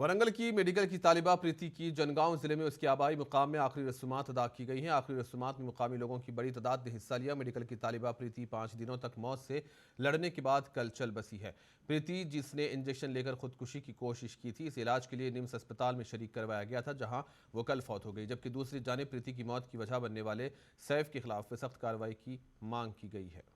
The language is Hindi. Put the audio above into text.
वरंगल की मेडिकल की तालिबा प्रीति की जनगांव जिले में उसके आबाई मुकाम में आखिरी रस्मात अदा की गई हैं। आखिरी रस्मात में मुकामी लोगों की बड़ी तादाद ने हिस्सा लिया। मेडिकल की तालिबा प्रीति 5 दिनों तक मौत से लड़ने के बाद कल चल बसी है। प्रीति, जिसने इंजेक्शन लेकर खुदकुशी की कोशिश की थी, इस इलाज के लिए निम्स अस्पताल में शरीक करवाया गया था, जहां वो कल फौत हो गई। जबकि दूसरी जानिब प्रीति की मौत की वजह बनने वाले सैफ के खिलाफ सख्त कार्रवाई की मांग की गई है।